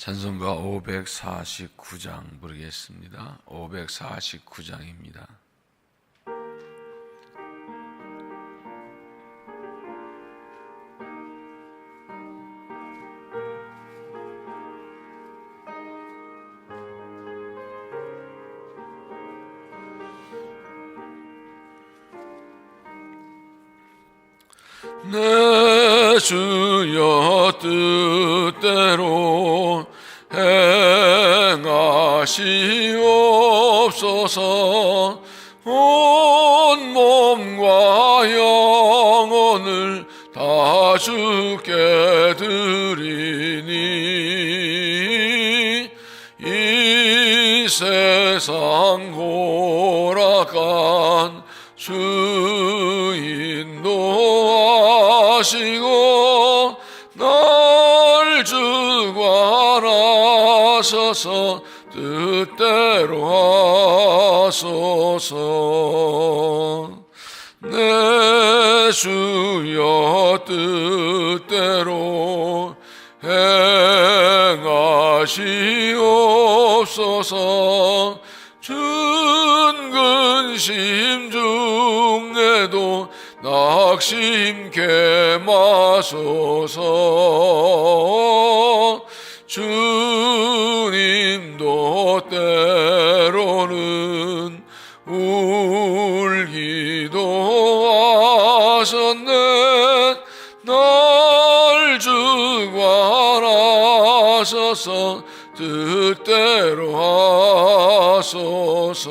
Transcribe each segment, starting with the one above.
찬송가 549장 부르겠습니다. 549장입니다. 내 주여 뜻대로 행하시옵소서. 온 몸과 영혼을 다 주께 드리니 이 세상 고락한 주인도하시고 날 주관하셔서 뜻대로 하소서. 내 주여 뜻대로 행하시옵소서. 준근심 중에도 낙심케 마소서. 주님도 때로는 울기도 하셨네. 날 주관하셔서 뜻대로 하소서.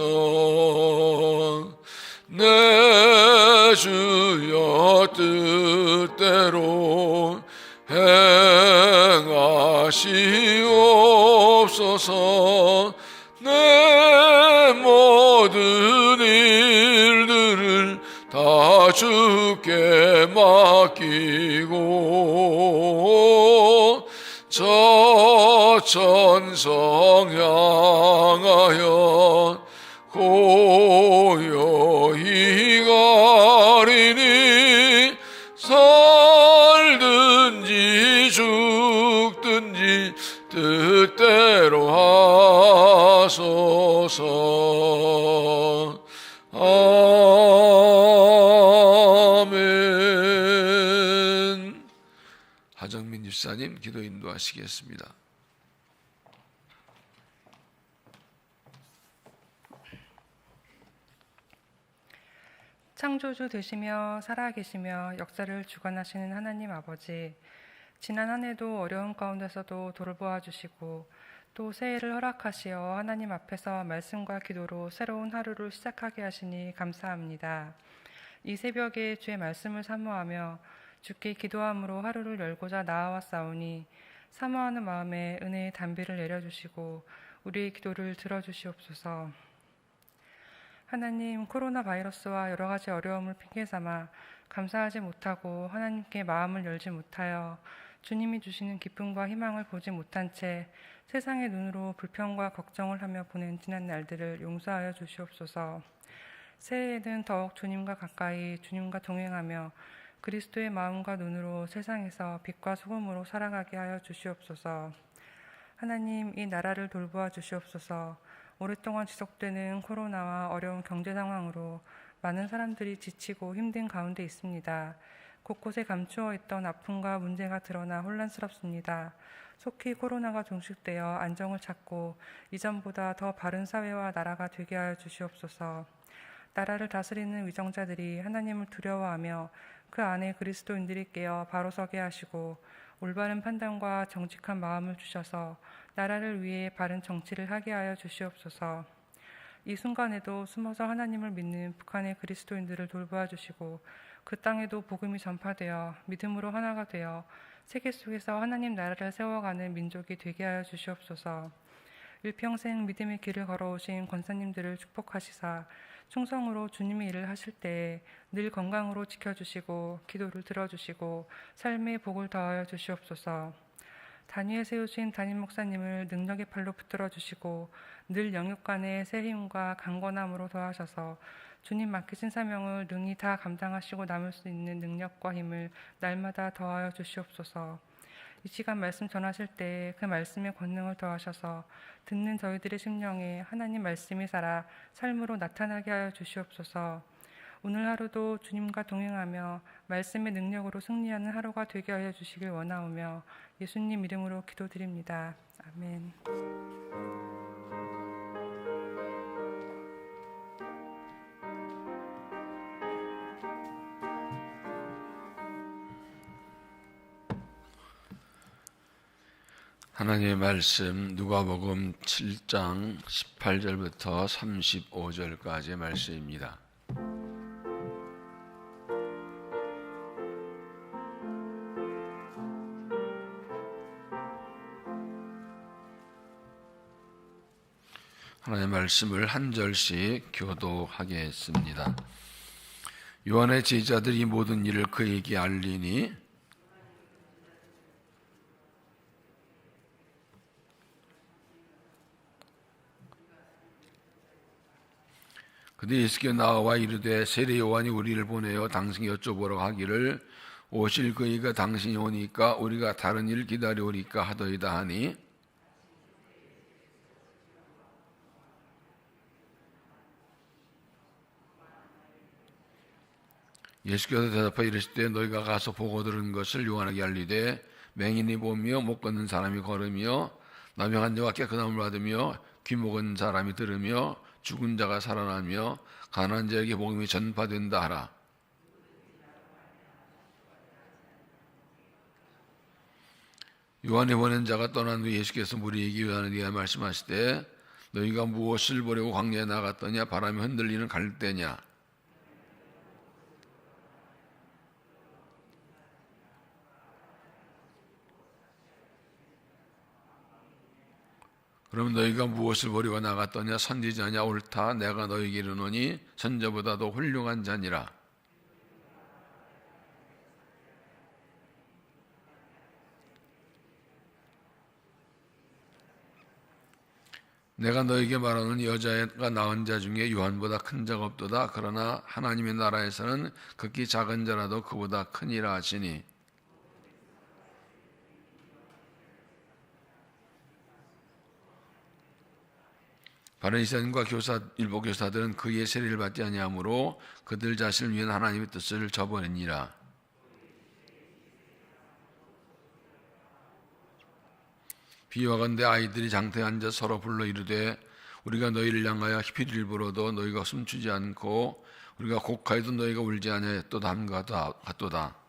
내 주여 뜻대로 행하시옵소서. 내 모든 일들을 다 주께 맡기고 저 천성 향하여 고요히 가리니 살든지 죽든지 뜻대로 하소서. 아멘. 하정민 집사님 기도 인도하시겠습니다. 창조주 되시며 살아계시며 역사를 주관하시는 하나님 아버지, 지난 한 해도 어려운 가운데서도 돌보아 주시고 또 새해를 허락하시어 하나님 앞에서 말씀과 기도로 새로운 하루를 시작하게 하시니 감사합니다. 이 새벽에 주의 말씀을 사모하며 주께 기도함으로 하루를 열고자 나아왔사오니 사모하는 마음에 은혜의 단비를 내려주시고 우리의 기도를 들어주시옵소서. 하나님, 코로나 바이러스와 여러 가지 어려움을 핑계삼아 감사하지 못하고 하나님께 마음을 열지 못하여 주님이 주시는 기쁨과 희망을 보지 못한 채 세상의 눈으로 불평과 걱정을 하며 보낸 지난 날들을 용서하여 주시옵소서. 새해에는 더욱 주님과 가까이 주님과 동행하며 그리스도의 마음과 눈으로 세상에서 빛과 소금으로 살아가게 하여 주시옵소서. 하나님, 이 나라를 돌보아 주시옵소서. 오랫동안 지속되는 코로나와 어려운 경제 상황으로 많은 사람들이 지치고 힘든 가운데 있습니다. 곳곳에 감추어 있던 아픔과 문제가 드러나 혼란스럽습니다. 속히 코로나가 종식되어 안정을 찾고 이전보다 더 바른 사회와 나라가 되게 하여 주시옵소서. 나라를 다스리는 위정자들이 하나님을 두려워하며 그 안에 그리스도인들이 깨어 바로 서게 하시고 올바른 판단과 정직한 마음을 주셔서 나라를 위해 바른 정치를 하게 하여 주시옵소서. 이 순간에도 숨어서 하나님을 믿는 북한의 그리스도인들을 돌보아 주시고 그 땅에도 복음이 전파되어 믿음으로 하나가 되어 세계 속에서 하나님 나라를 세워가는 민족이 되게 하여 주시옵소서. 일평생 믿음의 길을 걸어오신 권사님들을 축복하시사 충성으로 주님의 일을 하실 때에 늘 건강으로 지켜주시고 기도를 들어주시고 삶의 복을 더하여 주시옵소서. 단위에 세우신 담임 목사님을 능력의 팔로 붙들어 주시고 늘 영육간의 새 힘과 강건함으로 더하셔서 주님 맡기신 사명을 능히 다 감당하시고 남을 수 있는 능력과 힘을 날마다 더하여 주시옵소서. 이 시간 말씀 전하실 때 그 말씀의 권능을 더하셔서 듣는 저희들의 심령에 하나님 말씀이 살아 삶으로 나타나게 하여 주시옵소서. 오늘 하루도 주님과 동행하며 말씀의 능력으로 승리하는 하루가 되게 하여 주시길 원하오며 예수님 이름으로 기도드립니다. 아멘. 하나님의 말씀 누가복음 7장 18절부터 35절까지의 말씀입니다. 하나님의 말씀을 한 절씩 교도하겠습니다. 요한의 제자들이 모든 일을 그에게 알리니 그때 예수께서 나와 이르되 세례 요한이 우리를 보내어 당신이 여쭤보러 하기를 오실 그이가 당신이 오니까 우리가 다른 일을 기다려오리까 하더이다 하니 예수께서 대답하여 이르시되 너희가 가서 보고 들은 것을 요한에게 알리되 맹인이 보며 못 걷는 사람이 걸으며 나병한 자가 깨끗함을 받으며 귀 목은 사람이 들으며 죽은 자가 살아나며 가난한 자에게 복음이 전파된다 하라. 요한이 보낸 자가 떠난 후 예수께서 무리에게 요한에 대하여 말씀하시되 너희가 무엇을 보려고 광야에 나갔더냐? 바람이 흔들리는 갈대냐? 그럼 너희가 무엇을 보려고 나갔더냐? 선지자냐? 옳다. 내가 너희에게 이르노니 선지자보다 더 훌륭한 자니라. 내가 너희에게 말하는 여자가 낳은 자 중에 요한보다 큰 자가 없도다. 그러나 하나님의 나라에서는 극히 작은 자라도 그보다 크니라 하시니 바리새인과 일부 교사들은 그의 세례를 받지 아니하므로 그들 자신을 위한 하나님의 뜻을 저버리니라. 비유하건대 아이들이 장터에 앉아 서로 불러 이르되 우리가 너희를 향하여 피를 불어도 너희가 숨추지 않고 우리가 곡하여도 너희가 울지 아니하였도다 함과 같도다.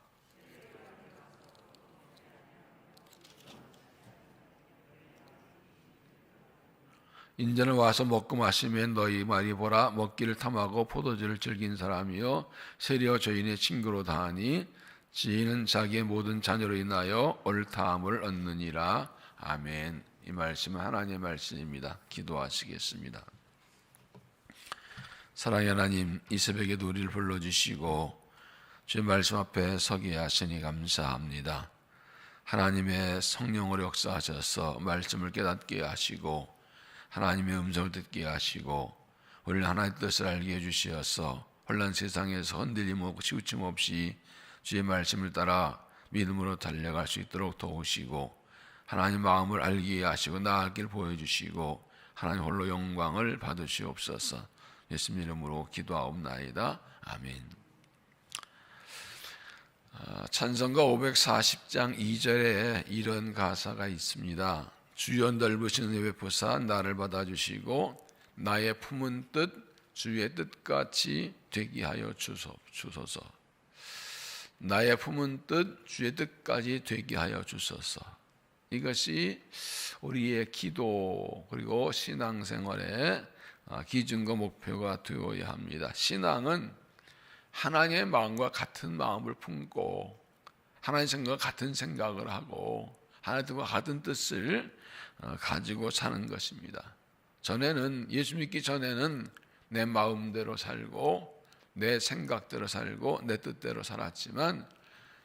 인자는 와서 먹고 마시면 너희 말이 보라 먹기를 탐하고 포도주를 즐긴 사람이요 세리와 죄인의 친구로 다하니 지인은 자기의 모든 자녀로 인하여 옳다함을 얻느니라. 아멘. 이 말씀은 하나님의 말씀입니다. 기도하시겠습니다. 사랑의 하나님, 이 새벽에도 우리를 불러주시고 주의 말씀 앞에 서게 하시니 감사합니다. 하나님의 성령으로 역사하셔서 말씀을 깨닫게 하시고 하나님의 음성을 듣게 하시고 우리를 하나님의 뜻을 알게 해주시어서 혼란 세상에서 흔들림 없고 치우침 없이 주의 말씀을 따라 믿음으로 달려갈 수 있도록 도우시고 하나님 마음을 알게 하시고 나아갈 길 보여주시고 하나님 홀로 영광을 받으시옵소서. 예수님 이름으로 기도하옵나이다. 아멘. 찬송가 540장 2절에 이런 가사가 있습니다. 주여 넓으신 은혜 베푸사 나를 받아주시고 나의 품은 뜻 주의 뜻같이 되게 하여 주소서. 나의 품은 뜻 주의 뜻까지 되게 하여 주소서. 이것이 우리의 기도 그리고 신앙생활의 기준과 목표가 되어야 합니다. 신앙은 하나님의 마음과 같은 마음을 품고 하나님의 생각과 같은 생각을 하고 하나님과 같은 뜻을 가지고 사는 것입니다. 전에는 예수 믿기 전에는 내 마음대로 살고 내 생각대로 살고 내 뜻대로 살았지만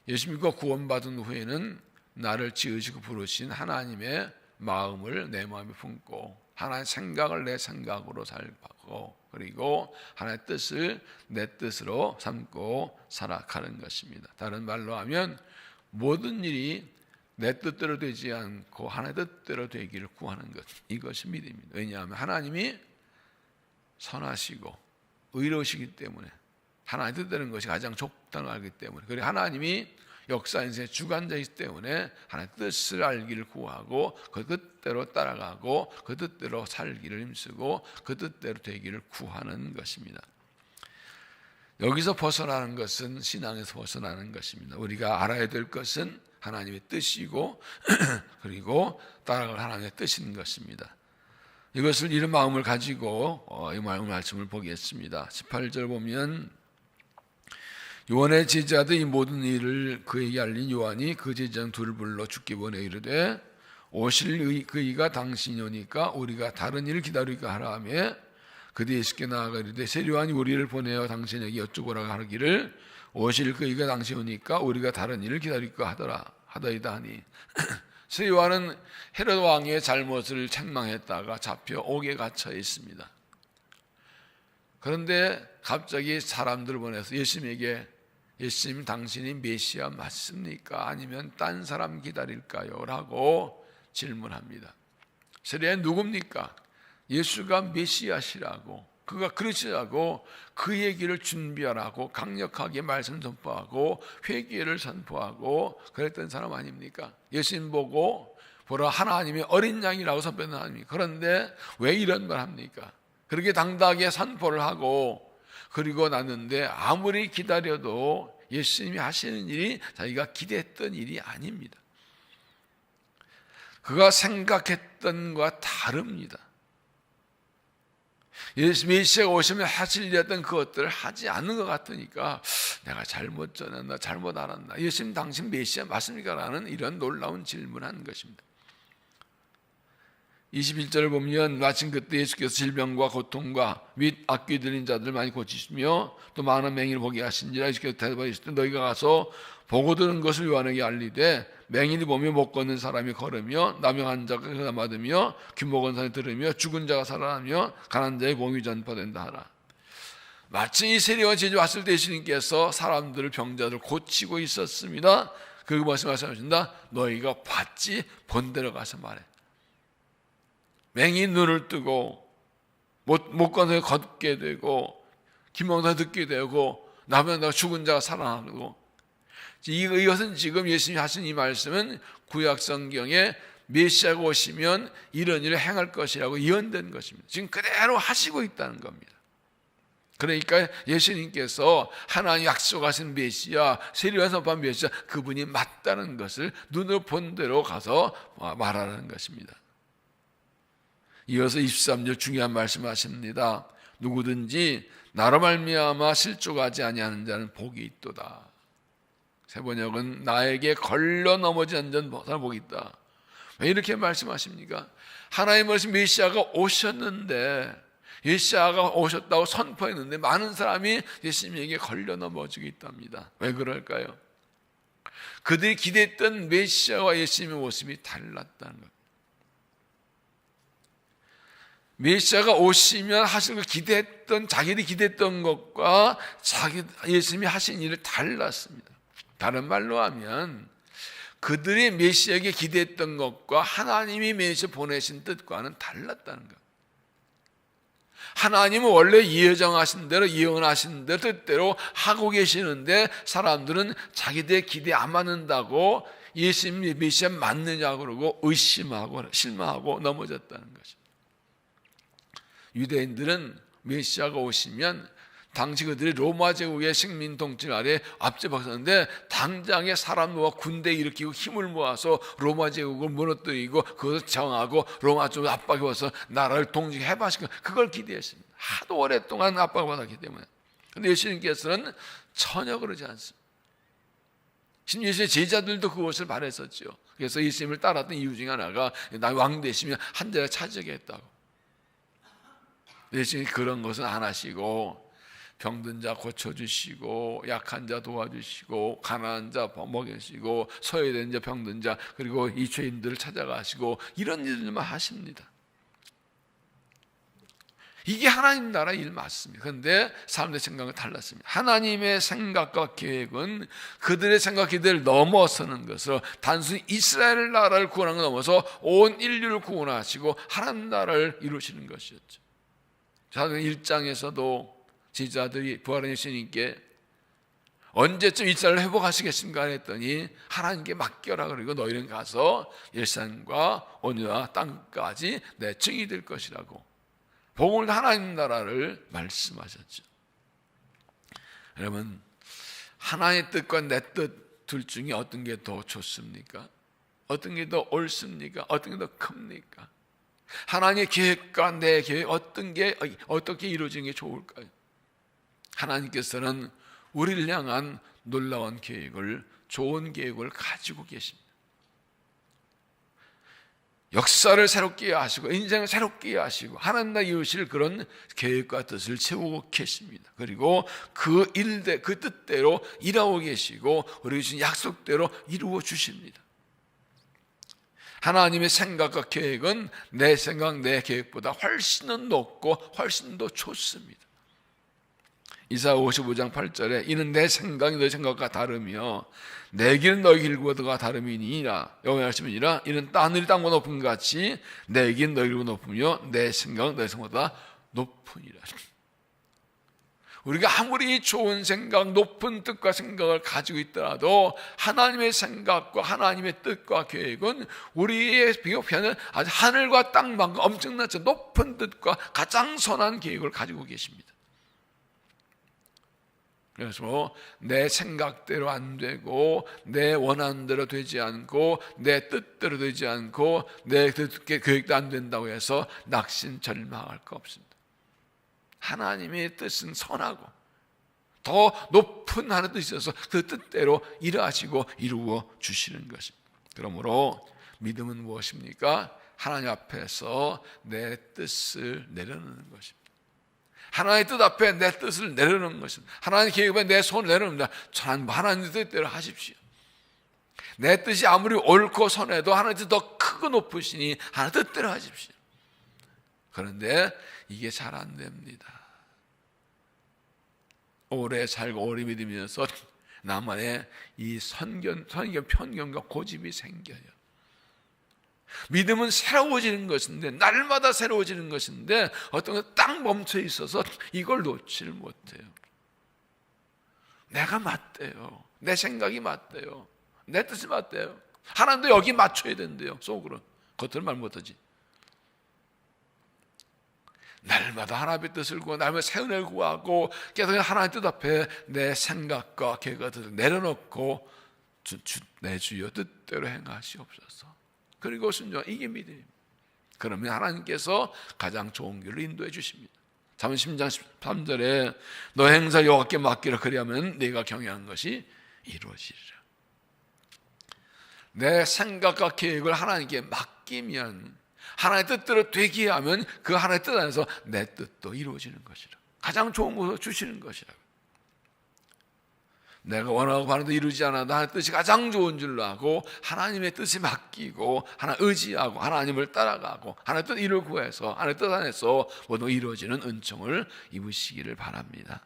예수 믿고 구원받은 후에는 나를 지으시고 부르신 하나님의 마음을 내 마음에 품고 하나님의 생각을 내 생각으로 살고 그리고 하나님의 뜻을 내 뜻으로 삼고 살아가는 것입니다. 다른 말로 하면 모든 일이 내 뜻대로 되지 않고 하나의 뜻대로 되기를 구하는 것, 이것이 믿음입니다. 왜냐하면 하나님이 선하시고 의로우시기 때문에, 하나님 뜻대로 되는 것이 가장 좋다는 걸 알기 때문에, 그리고 하나님이 역사 인생의 주관자이기 때문에 하나님의 뜻을 알기를 구하고 그 뜻대로 따라가고 그 뜻대로 살기를 힘쓰고 그 뜻대로 되기를 구하는 것입니다. 여기서 벗어나는 것은 신앙에서 벗어나는 것입니다. 우리가 알아야 될 것은 하나님의 뜻이고 그리고 따라갈 하나님의 뜻인 것입니다. 이것을 이런 마음을 가지고 이 말씀을 보겠습니다. 18절 보면 요한의 제자들 이 모든 일을 그에게 알린 요한이 그 제자 둘을 불러 주께 보내 이르되 오실 그이가 당신이 오니까 우리가 다른 일을 기다리까 하라 하며 그들 예수께 나아가 이르되 세례요한이 우리를 보내어 당신에게 여쭈보라 하기를 오실 그이가 당신이 오니까 우리가 다른 일을 기다리까 하더이다 하니 세례요한은 헤롯 왕의 잘못을 책망했다가 잡혀 옥에 갇혀 있습니다. 그런데 갑자기 사람들을 보내서 예수님에게 예수님 당신이 메시아 맞습니까? 아니면 딴 사람 기다릴까요? 라고 질문합니다. 세례요한 누굽니까? 예수가 메시아시라고, 그가 그러시라고 그 얘기를 준비하라고 강력하게 말씀 선포하고 회개를 선포하고 그랬던 사람 아닙니까? 예수님 보고 보라 하나님의 어린 양이라고 선포했던 하나님이, 그런데 왜 이런 말 합니까? 그렇게 당당하게 선포를 하고 그리고 났는데 아무리 기다려도 예수님이 하시는 일이 자기가 기대했던 일이 아닙니다. 그가 생각했던 것과 다릅니다. 예수 메시아가 오시면 하실 일이었던 그것들을 하지 않는 것 같으니까 내가 잘못 전했나 잘못 알았나, 예수님 당신 메시아 맞습니까? 라는 이런 놀라운 질문을 한 것입니다. 21절을 보면 마침 그때 예수께서 질병과 고통과 및 악귀 들린 자들을 많이 고치시며 또 많은 맹인을 보게 하신지라 예수께서 대답하시되 너희가 가서 보고 들은 것을 요한에게 알리되 맹인이 보며 못 걷는 사람이 걸으며 나병한 자가 받으며 귀목은 사람이 들으며 죽은 자가 살아나며 가난한 자의 복음이 전파된다 하라. 마치 이 세례요한 제자 왔을 때 예수님께서 사람들을 병자들을 고치고 있었습니다. 그리고 말씀하신다. 너희가 봤지 본 데로 가서 말해. 맹인 눈을 뜨고 못 걷는 걷게 되고 귀목은 듣게 되고 나병한 죽은 자가 살아나고, 이것은 지금 예수님이 하신 이 말씀은 구약 성경에 메시아가 오시면 이런 일을 행할 것이라고 예언된 것입니다. 지금 그대로 하시고 있다는 겁니다. 그러니까 예수님께서 하나님 약속하신 메시아, 세례요한 선포한 메시아, 그분이 맞다는 것을 눈으로 본 대로 가서 말하는 것입니다. 이어서 23절 중요한 말씀하십니다. 누구든지 나로 말미암아 실족하지 아니하는 자는 복이 있도다. 새 번역은 나에게 걸려 넘어지는 자는 복이 있다. 왜 이렇게 말씀하십니까? 하나님 말씀 메시아가 오셨는데, 메시아가 오셨다고 선포했는데 많은 사람이 예수님에게 걸려 넘어지고 있답니다. 왜 그럴까요? 그들이 기대했던 메시아와 예수님의 모습이 달랐다는 것. 메시아가 오시면 하실 걸 기대했던, 자기들이 기대했던 것과 예수님이 하신 일을 달랐습니다. 다른 말로 하면 그들이 메시아에게 기대했던 것과 하나님이 메시아 보내신 뜻과는 달랐다는 것. 하나님은 원래 예정하신 대로, 예언하신 대로 뜻대로 하고 계시는데 사람들은 자기들의 기대에 안 맞는다고 예수님 메시아 맞느냐고 그러고 의심하고 실망하고 넘어졌다는 것입니다. 유대인들은 메시아가 오시면 당시 그들이 로마 제국의 식민 통치 아래 앞제박섰는데 당장에 사람 모아 군대 일으키고 힘을 모아서 로마 제국을 무너뜨리고 그것을 정하고 로마 쪽으로 압박해와서 나라를 통치해봐시고 그걸 기대했습니다. 하도 오랫동안 압박받았기 때문에. 그런데 예수님께서는 전혀 그러지 않습니다. 심지어 예수의 제자들도 그것을 바랬었죠. 그래서 예수님을 따랐던 이유 중에 하나가 나 왕 되시면 한 자리에 차지하겠다고. 예수님이 그런 것은 안 하시고 병든 자 고쳐주시고 약한 자 도와주시고 가난한 자 먹이시고 소외된 자 병든 자 그리고 이 죄인들을 찾아가시고 이런 일들만 하십니다. 이게 하나님 나라 일 맞습니다. 그런데 사람들의 생각은 달랐습니다. 하나님의 생각과 계획은 그들의 생각 기대를 넘어서는 것으로 단순히 이스라엘 나라를 구원하는 것 넘어서 온 인류를 구원하시고 하나님 나라를 이루시는 것이었죠. 사도행 1장에서도 지도자들이 부활한 예수님께 언제쯤 이스라엘을 회복하시겠습니까? 했더니 하나님께 맡겨라. 그리고 너희는 가서 일산과 온유와 땅까지 내 증이 될 것이라고 복음을 하나님 나라를 말씀하셨죠. 여러분, 하나님의 뜻과 내 뜻 둘 중에 어떤 게 더 좋습니까? 어떤 게 더 옳습니까? 어떤 게 더 큽니까? 하나님의 계획과 내 계획 어떤 게 어떻게 이루어지는 게 좋을까요? 하나님께서는 우리를 향한 놀라운 계획을, 좋은 계획을 가지고 계십니다. 역사를 새롭게 하시고 인생을 새롭게 하시고 하나님 나라 이루실 그런 계획과 뜻을 채우고 계십니다. 그리고 그 뜻대로 일하고 계시고 우리 주신 약속대로 이루어 주십니다. 하나님의 생각과 계획은 내 생각, 내 계획보다 훨씬 더 높고 훨씬 더 좋습니다. 이사야 55장 8절에 이는 내 생각이 너희 생각과 다르며 내 길은 너희 길보다 다름이니라. 여호와의 말씀이니라. 이는 하늘이 땅보다 높은 것 같이 내 길은 너희 길보다 높으며 내 생각은 너희 생각보다 높으니라. 우리가 아무리 좋은 생각, 높은 뜻과 생각을 가지고 있더라도 하나님의 생각과 하나님의 뜻과 계획은 우리의 비교하는 아주 하늘과 땅만큼 엄청난 높은 뜻과 가장 선한 계획을 가지고 계십니다. 그래서 내 생각대로 안 되고 내 원하는 대로 되지 않고 내 뜻대로 되지 않고 내 계획도 안 된다고 해서 낙심절망할 거 없습니다. 하나님의 뜻은 선하고 더 높은 하나님 뜻이 있어서 그 뜻대로 일하시고 이루어 주시는 것입니다. 그러므로 믿음은 무엇입니까? 하나님 앞에서 내 뜻을 내려놓는 것입니다. 하나님의 뜻 앞에 내 뜻을 내려놓는 것입니다. 하나님의 계획 앞에 내 손을 내려놓습니다. 하나님의 뜻대로 하십시오. 내 뜻이 아무리 옳고 선해도 하나님의 뜻이 더 크고 높으시니 하나님의 뜻대로 하십시오. 그런데 이게 잘 안 됩니다. 오래 살고 오래 믿으면서 나만의 이 선견, 편견과 고집이 생겨요. 믿음은 새로워지는 것인데 날마다 새로워지는 것인데 어떤 건 딱 멈춰 있어서 이걸 놓지를 못해요. 내가 맞대요. 내 생각이 맞대요. 내 뜻이 맞대요. 하나님도 여기 맞춰야 된대요. 속으로. 겉으로 말 못하지. 날마다 하나님의 뜻을 구하고 날마다 새 은혜를 구하고 계속 하나님의 뜻 앞에 내 생각과 계획을 내려놓고 내 주여 뜻대로 행하시옵소서. 그리고 순종하는 이게 믿음입니다. 그러면 하나님께서 가장 좋은 길로 인도해 주십니다. 잠언 10장 13절에 너 행사 여호와께 맡기라 그리하면 네가 경영한 것이 이루어지리라. 내 생각과 계획을 하나님께 맡기면 하나님의 뜻대로 되게 하면 그 하나님의 뜻 안에서 내 뜻도 이루어지는 것이라. 가장 좋은 것을 주시는 것이라. 내가 원하고 바라도 이루지 않아도 하나님의 뜻이 가장 좋은 줄로 하고 하나님의 뜻에 맡기고 하나님 의지하고 하나님을 따라가고 하나님의 뜻 이루어 구해서 하나님의 뜻 안에서 모두 이루어지는 은총을 입으시기를 바랍니다.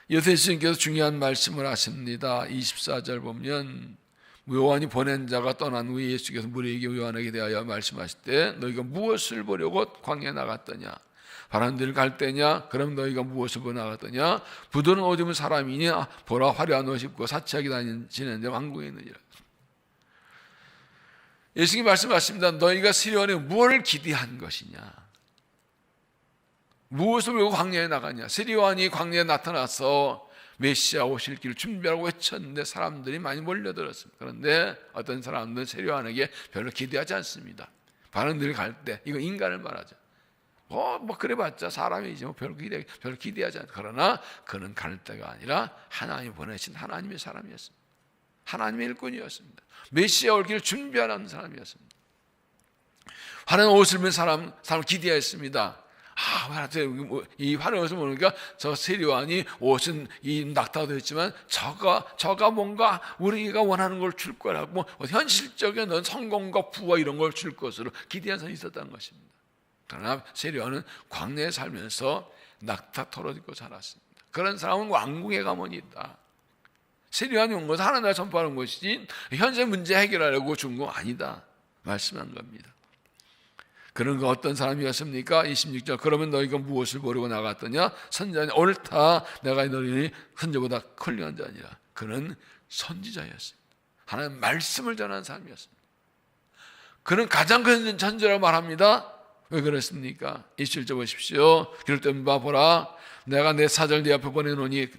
예수님께서 중요한 말씀을 하십니다. 24절 보면 요한이 보낸 자가 떠난 후에 예수께서 무리에게 요한에게 대하여 말씀하실 때 너희가 무엇을 보려고 광야에 나갔더냐? 바람 데를 갈 때냐? 그럼 너희가 무엇을 보러 나갔더냐? 부도는 옷 입은 사람이냐? 보라 화려한 옷 입고 사치하게 다니는데 왕궁에 있느니라. 예수님이 말씀하십니다. 너희가 시련에 무엇을 기대한 것이냐? 무엇을 보고 광야에 나가냐? 시리온이 광야에 나타나서 메시아 오실 길을 준비하고 외쳤는데 사람들이 많이 몰려들었습니다. 그런데 어떤 사람들은 세례요한에게 별로 기대하지 않습니다. 바른 길 갈 때 이거 인간을 말하죠. 뭐 그래봤자 사람이지 뭐 별로 기대하지 않다. 그러나 그는 갈 때가 아니라 하나님 보내신 하나님의 사람이었습니다. 하나님의 일꾼이었습니다. 메시아 올 길을 준비하는 사람이었습니다. 화려한 옷을 입은 사람을 기대했습니다. 이 화려한 옷을 보니까 저 세례요한이 옷은 이 낙타도 했지만 저가 뭔가 우리가 원하는 걸 줄 거라고 뭐 현실적인 성공과 부와 이런 걸 줄 것으로 기대한 사람이 있었다는 것입니다. 그러나 세리와는 광야에 살면서 낙타 털어듣고 자랐습니다. 그런 사람은 왕궁에 가문이 있다. 세리와는 온 것은 하나님을 선포하는 것이지 현재 문제 해결하려고 준 거 아니다 말씀한 겁니다. 그런 거 어떤 사람이었습니까? 26절 그러면 너희가 무엇을 보려고 나갔더냐? 선지자니 옳다 내가 너희 선지보다 훌륭한 자니라. 그는 선지자였습니다. 하나님 말씀을 전하는 사람이었습니다. 그는 가장 큰 선지자라고 말합니다. 왜 그렇습니까? 27절 보십시오. 그럴 때 보라 내가 내 사절 네 앞에 보내노니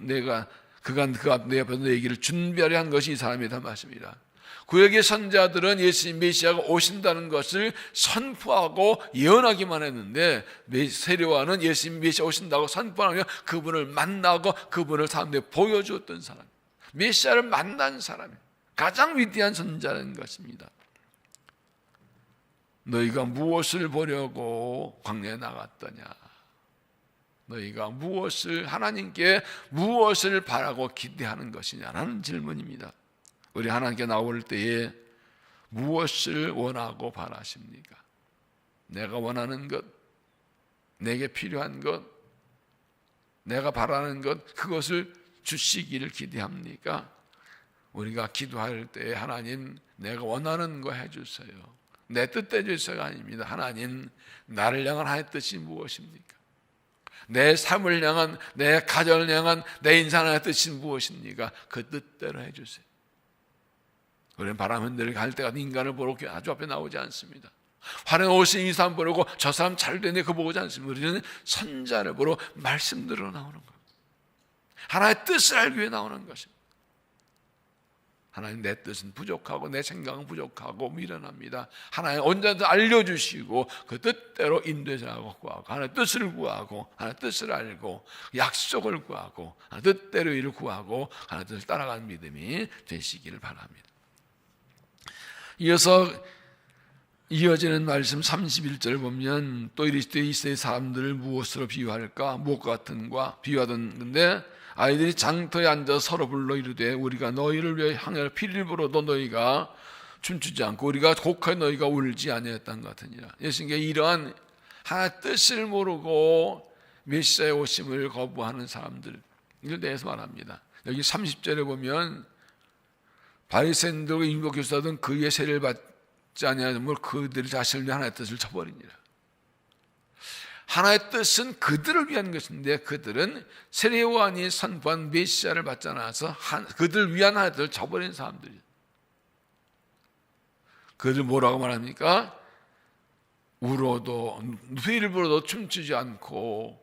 그가 내 앞에서 내 얘기를 준비하려 한 것이 이 사람이다 말씀이라. 구약의 선지자들은 예수님 메시아가 오신다는 것을 선포하고 예언하기만 했는데 세리와는 예수님 메시아 오신다고 선포하며 그분을 만나고 그분을 사람들에게 보여주었던 사람, 메시아를 만난 사람이 가장 위대한 선지자라는 것입니다. 너희가 무엇을 보려고 광야에 나갔더냐? 너희가 하나님께 무엇을 바라고 기대하는 것이냐라는 질문입니다. 우리 하나님께 나올 때에 무엇을 원하고 바라십니까? 내가 원하는 것, 내게 필요한 것, 내가 바라는 것, 그것을 주시기를 기대합니까? 우리가 기도할 때에 하나님 내가 원하는 거 해주세요. 내 뜻대로 해주세요가 아닙니다. 하나님 나를 향한 하나님의 뜻이 무엇입니까? 내 삶을 향한, 내 가정을 향한 내 인생의 뜻이 무엇입니까? 그 뜻대로 해주세요. 우리는 바람 흔들게 할 때가 인간을 보러 아주 앞에 나오지 않습니다. 화려한 옷을 이 사람 보려고 저 사람 잘 되네 그거 보지 않습니다. 우리는 선자를 보러 말씀대로 나오는 겁니다. 하나님의 뜻을 알기 위해 나오는 것입니다. 하나님 내 뜻은 부족하고 내 생각은 부족하고 미련합니다. 하나님 언제든 알려주시고 그 뜻대로 인도해서 구하고 하나님의 뜻을 구하고 하나님의 뜻을 알고 약속을 구하고 하나님의 뜻대로 일을 구하고 하나님의 뜻을 따라가는 믿음이 되시기를 바랍니다. 이어서 이어지는 말씀 31절 보면 또 이르시되 이스라엘 사람들을 무엇으로 비유할까? 무엇과 같은가? 비유하던데 아이들이 장터에 앉아 서로 불러 이르되 우리가 너희를 위해 향하여 피를 불어도 너희가 춤추지 않고 우리가 곡하여 너희가 울지 아니했던 것 같으니라. 예수님께 이러한 하나의 뜻을 모르고 메시아의 오심을 거부하는 사람들 이를 대해서 말합니다. 여기 30절에 보면 바리새인들과 율법 교사들은 그의 세례를 받지 아니하므로 그들이 자신을 하나의 뜻을 저버리니라. 하나의 뜻은 그들을 위한 것인데 그들은 세례요한이 선포한 메시아를 받지 않아서 그들 위한 하나의 뜻을 저버린 사람들이에요. 그들 뭐라고 말합니까? 울어도 피를 불어도 춤추지 않고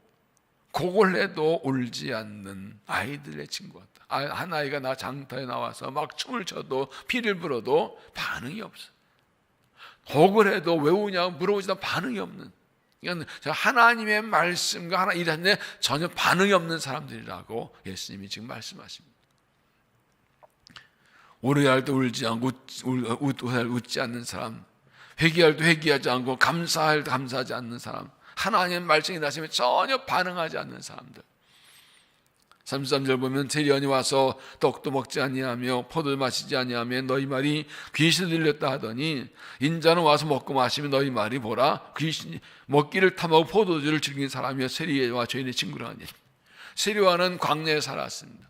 곡을 해도 울지 않는 아이들의 친구 같다. 한 아이가 나 장터에 나와서 막 춤을 춰도 피를 불어도 반응이 없어. 곡을 해도 왜 우냐고 물어보지도 반응이 없는. 이건 하나님의 말씀과 하나 일하는데 전혀 반응이 없는 사람들이라고 예수님이 지금 말씀하십니다. 울어야 할 때 울지 않고 웃지 않는 사람, 회개할 때 회개하지 않고 감사할 때 감사하지 않는 사람, 하나님의 말씀이 나시면 전혀 반응하지 않는 사람들. 33절 보면 세리원이 와서 떡도 먹지 아니하며 포도도 마시지 아니하며 너희 말이 귀신을 들렸다 하더니 인자는 와서 먹고 마시면 너희 말이 보라 귀신이 먹기를 탐하고 포도주를 즐긴 사람이여 세리와 죄인의 친구라 하니. 세리와는 광야에 살았습니다.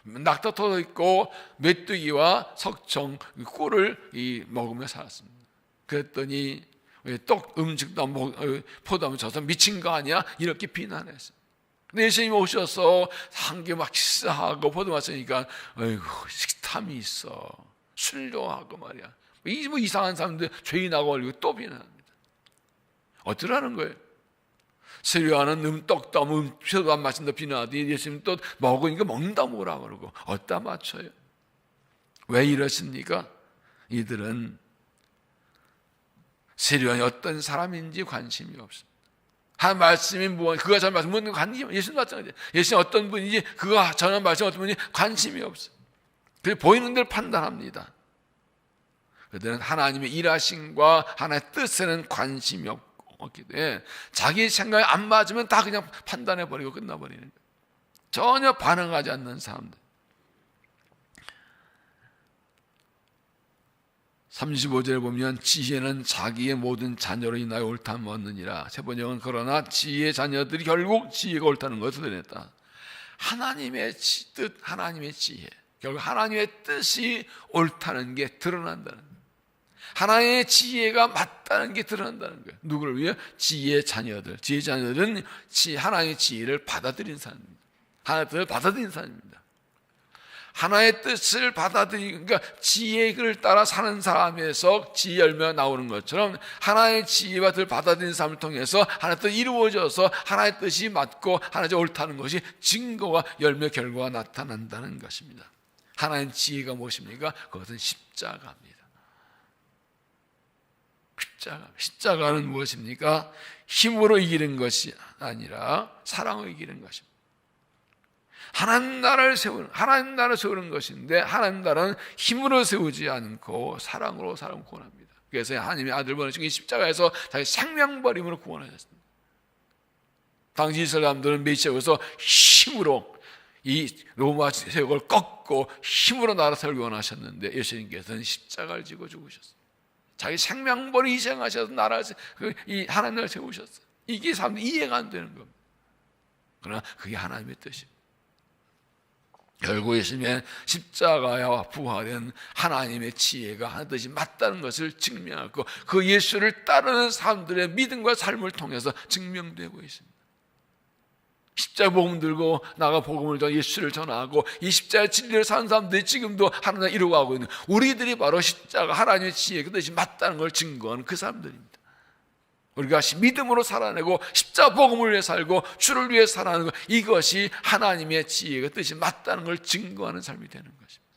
낙타 터져 있고 메뚜기와 석청 꿀을 먹으며 살았습니다. 그랬더니 떡 음식도 안 먹고 포도 하면 저 사람 미친 거 아니야? 이렇게 비난했어요. 근데 예수님이 오셔서 한 개 막 식사하고 포도 마시니까 아이고 식탐이 있어 술도 하고 말이야. 뭐 이상한 사람들 죄인하고 걸리고 또 비난합니다. 어쩌라는 거예요? 세리와는 떡도 포도 안 마신다 비난하더니 예수님 또 먹으니까 먹는다 뭐라 그러고 어디다 맞춰요? 왜 이러십니까? 이들은 세리와는 어떤 사람인지 관심이 없습니다. 한 말씀이 무엇, 그가 전한 말씀, 무슨 관심이, 예수님 마찬가지예요. 예수님 어떤 분인지, 그가 전한 말씀 어떤 분인지 관심이 없어요. 그래서 보이는 대로 판단합니다. 그들은 하나님의 일하심과 하나님의 뜻에는 관심이 없기 때문에 자기 생각에 안 맞으면 다 그냥 판단해버리고 끝나버리는 거예요. 전혀 반응하지 않는 사람들. 35절에 보면 지혜는 자기의 모든 자녀로 인하여 옳다함 얻느니라. 세 번역은 그러나 지혜의 자녀들이 결국 지혜가 옳다는 것을 드러냈다. 하나님의 뜻, 하나님의 지혜, 결국 하나님의 뜻이 옳다는 게 드러난다는 거예요. 하나님의 지혜가 맞다는 게 드러난다는 거예요. 누구를 위해? 지혜의 자녀들. 지혜의 자녀들은 하나님의 지혜를 받아들인 사람입니다. 하나님의 뜻을 받아들인 사람입니다. 하나의 뜻을 그러니까 지혜를 따라 사는 사람에서 지혜 열매가 나오는 것처럼 하나의 지혜와 뜻을 받아들인 사람을 통해서 하나의 뜻이 이루어져서 하나의 뜻이 맞고 하나의 옳다는 것이 증거와 열매 결과가 나타난다는 것입니다. 하나의 지혜가 무엇입니까? 그것은 십자가입니다. 십자가는 무엇입니까? 힘으로 이기는 것이 아니라 사랑으로 이기는 것입니다. 하나님 나라를 세우는 것인데 하나님 나라는 힘으로 세우지 않고 사랑으로 사람 구원합니다. 그래서 하나님의 아들 보내신 이 십자가에서 자기 생명버림으로 구원하셨습니다. 당시 이스라엘 사람들은 메시아에서 힘으로 이 로마 세력을 꺾고 힘으로 나라 세우기 원하셨는데 예수님께서는 십자가를 지고 죽으셨어요. 자기 생명버리 희생하셔서 이 하나님 나라를 세우셨어요. 이게 사람들이 이해가 안 되는 겁니다. 그러나 그게 하나님의 뜻입니다. 결국 예수님의 십자가와 부활은 하나님의 지혜가 하나님 뜻이 맞다는 것을 증명하고 그 예수를 따르는 사람들의 믿음과 삶을 통해서 증명되고 있습니다. 십자가 복음 들고 나가 복음을 전하 예수를 전하고 이 십자가의 진리를 사는 사람들이 지금도 하나님 이루어가고 있는 우리들이 바로 십자가 하나님의 지혜 그 뜻이 맞다는 걸 증거하는 그 사람들입니다. 우리가 믿음으로 살아내고 십자가 복음을 위해 살고 주를 위해 살아가는 것, 이것이 하나님의 지혜가 뜻이 맞다는 걸 증거하는 삶이 되는 것입니다.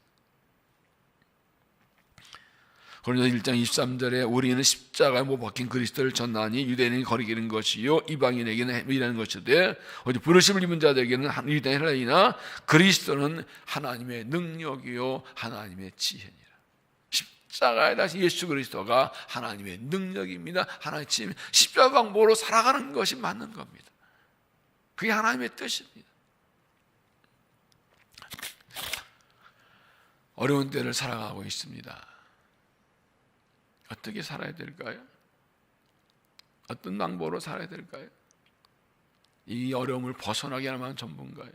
고린도서 1장 23절에 우리는 십자가에 못 박힌 그리스도를 전하니 유대인이 거리기는 것이요 이방인에게는 미라는 것이되 어디 부르심을 입은 자들에게는 유대인 헬라이나 그리스도는 하나님의 능력이요 하나님의 지혜니라. 십자가에 다시 예수 그리스도가 하나님의 능력입니다. 하나님의 지혜입니다. 십자가 방법으로 살아가는 것이 맞는 겁니다. 그게 하나님의 뜻입니다. 어려운 때를 살아가고 있습니다. 어떻게 살아야 될까요? 어떤 방법으로 살아야 될까요? 이 어려움을 벗어나게 하는 전부인가요?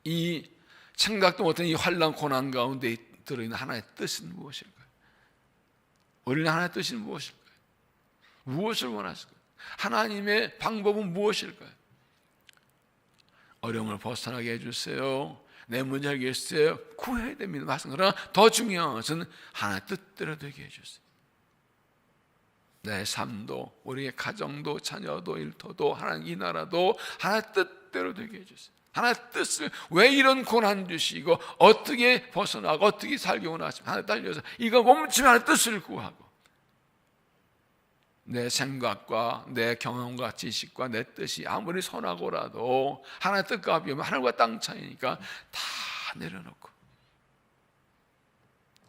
이 생각도 못한 이 환난 고난 가운데 들어있는 하나의 뜻은 무엇일까요? 우리는 하나의 뜻이 무엇일까요? 무엇을 원하실까요? 하나님의 방법은 무엇일까요? 어려움을 벗어나게 해주세요. 내 문제 해결해주세요. 구해야 됩니다. 그러나 더 중요한 것은 하나의 뜻대로 되게 해주세요. 내 삶도 우리의 가정도 자녀도 일터도 하나님 이 나라도 하나의 뜻대로 되게 해주세요. 하나의 뜻을 왜 이런 고난 주시고 어떻게 벗어나고 어떻게 살기 원하시면 하나님 딸려서 이거 멈추면 하나의 뜻을 구하고 내 생각과 내 경험과 지식과 내 뜻이 아무리 선하고라도 하나의 뜻과 비하면 하늘과 땅 차이니까 다 내려놓고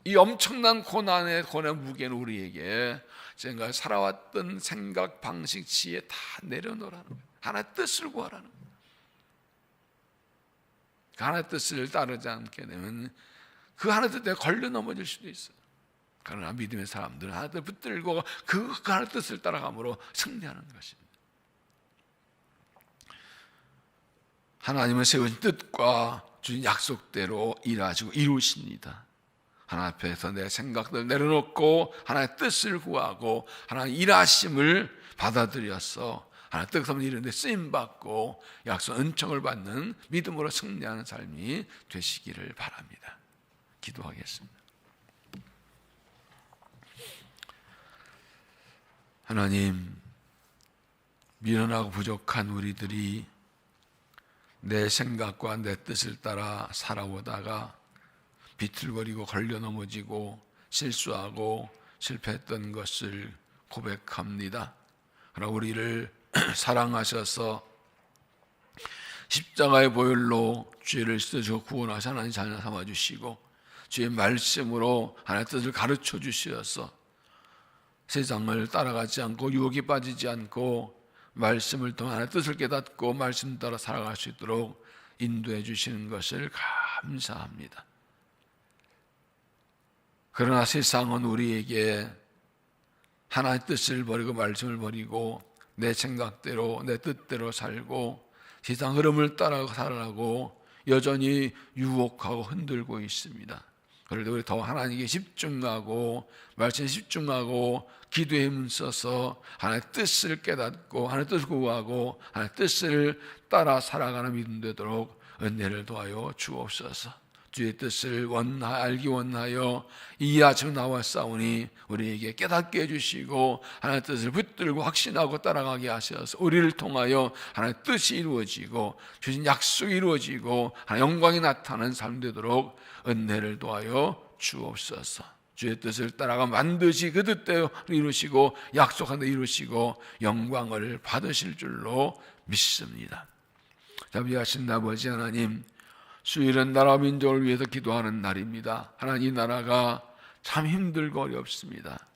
이 엄청난 고난의 무게는 우리에게 지금까지 살아왔던 생각, 방식, 지혜 다 내려놓으라는 거예요. 하나의 뜻을 구하라는 거예요. 그 하나의 뜻을 따르지 않게 되면 그 하나의 뜻에 걸려 넘어질 수도 있어요. 그러나 믿음의 사람들은 하나의 뜻을 붙들고 그 하나의 뜻을 따라감으로 승리하는 것입니다. 하나님은 세우신 뜻과 주신 약속대로 일하시고 이루십니다. 하나님 앞에서 내 생각들 내려놓고 하나님의 뜻을 구하고 하나님의 일하심을 받아들여서 하나님의 뜻을 이루는데 쓰임받고 약속 은총을 받는 믿음으로 승리하는 삶이 되시기를 바랍니다. 기도하겠습니다. 하나님, 미련하고 부족한 우리들이 내 생각과 내 뜻을 따라 살아오다가 비틀거리고 걸려 넘어지고 실수하고 실패했던 것을 고백합니다. 그러나 우리를 사랑하셔서 십자가의 보혈로 죄를 씻어주고 구원하셔 하나님 자녀 삼아주시고 주의 말씀으로 하나님의 뜻을 가르쳐 주셔서 세상을 따라가지 않고 유혹에 빠지지 않고 말씀을 통해 하나님의 뜻을 깨닫고 말씀 따라 살아갈 수 있도록 인도해 주시는 것을 감사합니다. 그러나 세상은 우리에게 하나의 뜻을 버리고 말씀을 버리고 내 생각대로 내 뜻대로 살고 세상 흐름을 따라 살아가고 여전히 유혹하고 흔들고 있습니다. 그래도 우리 더 하나님께 집중하고 말씀에 집중하고 기도에 힘써서 하나님의 뜻을 깨닫고 하나님의 뜻을 구하고 하나님의 뜻을 따라 살아가는 믿음 되도록 은혜를 도하여 주옵소서. 주의 뜻을 알기 원하여 이 아침 나와 싸우니 우리에게 깨닫게 해주시고 하나님의 뜻을 붙들고 확신하고 따라가게 하셔서 우리를 통하여 하나님의 뜻이 이루어지고 주신 약속이 이루어지고 하나님의 영광이 나타나는 삶 되도록 은혜를 도하여 주옵소서. 주의 뜻을 따라가 반드시 그 뜻대로 이루시고 약속한 데 이루시고 영광을 받으실 줄로 믿습니다. 자비하신 아버지 하나님, 수요일은 나라 민족을 위해서 기도하는 날입니다. 하나님, 이 나라가 참 힘들고 어렵습니다.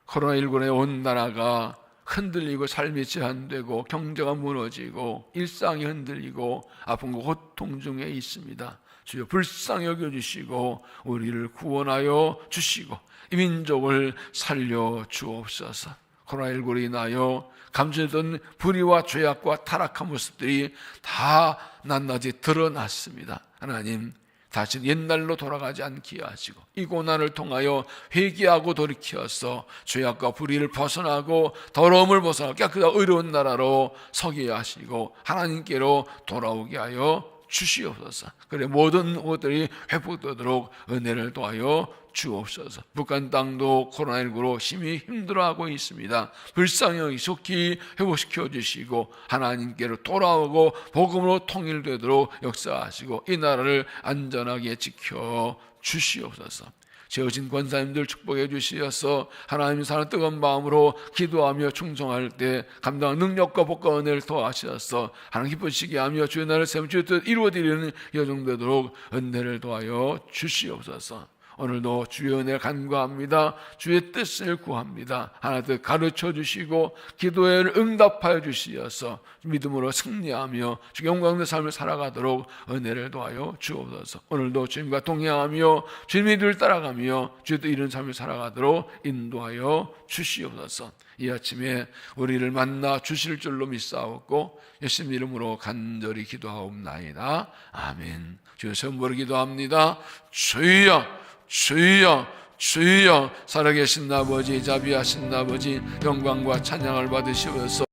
코로나19에 온 나라가 흔들리고 삶이 제한되고 경제가 무너지고 일상이 흔들리고 아픔과 고통 중에 있습니다. 주여 불쌍히 여겨주시고 우리를 구원하여 주시고 이 민족을 살려 주옵소서. 코로나19로 인하여 감춰졌던 불의와 죄악과 타락한 모습들이 다 낱낱이 드러났습니다. 하나님, 다시 옛날로 돌아가지 않게 하시고 이 고난을 통하여 회개하고 돌이켜서 죄악과 불의를 벗어나고 더러움을 벗어나고 깨끗하고 의로운 나라로 서게 하시고 하나님께로 돌아오게 하여 주시옵소서. 그래 모든 것들이 회복되도록 은혜를 도하여 주옵소서. 북한 땅도 코로나19로 심히 힘들어하고 있습니다. 불쌍히 속히 회복시켜 주시고 하나님께로 돌아오고 복음으로 통일되도록 역사하시고 이 나라를 안전하게 지켜 주시옵소서. 재우신 권사님들 축복해 주시어서 하나님 사랑 뜨거운 마음으로 기도하며 충성할 때 감당한 능력과 복과 은혜를 도와주셔서 하나님 기쁘시게 하며 주의 나라를 세우며 주의 뜻 이루어드리는 여정되도록 은혜를 도하여 주시옵소서. 오늘도 주의 은혜를 간구합니다. 주의 뜻을 구합니다. 하나님 가르쳐 주시고 기도에 응답하여 주시어서 믿음으로 승리하며 주 영광의 삶을 살아가도록 은혜를 도하여 주옵소서. 오늘도 주님과 동행하며 주님의 길을 따라가며 주의 뜻 이루는 삶을 살아가도록 인도하여 주시옵소서. 이 아침에 우리를 만나 주실 줄로 믿사옵고 예수님 이름으로 간절히 기도하옵나이다. 아멘. 주의 선물을 기도합니다. 주여, 주여, 주여, 살아계신 아버지, 자비하신 아버지, 영광과 찬양을 받으시옵소서.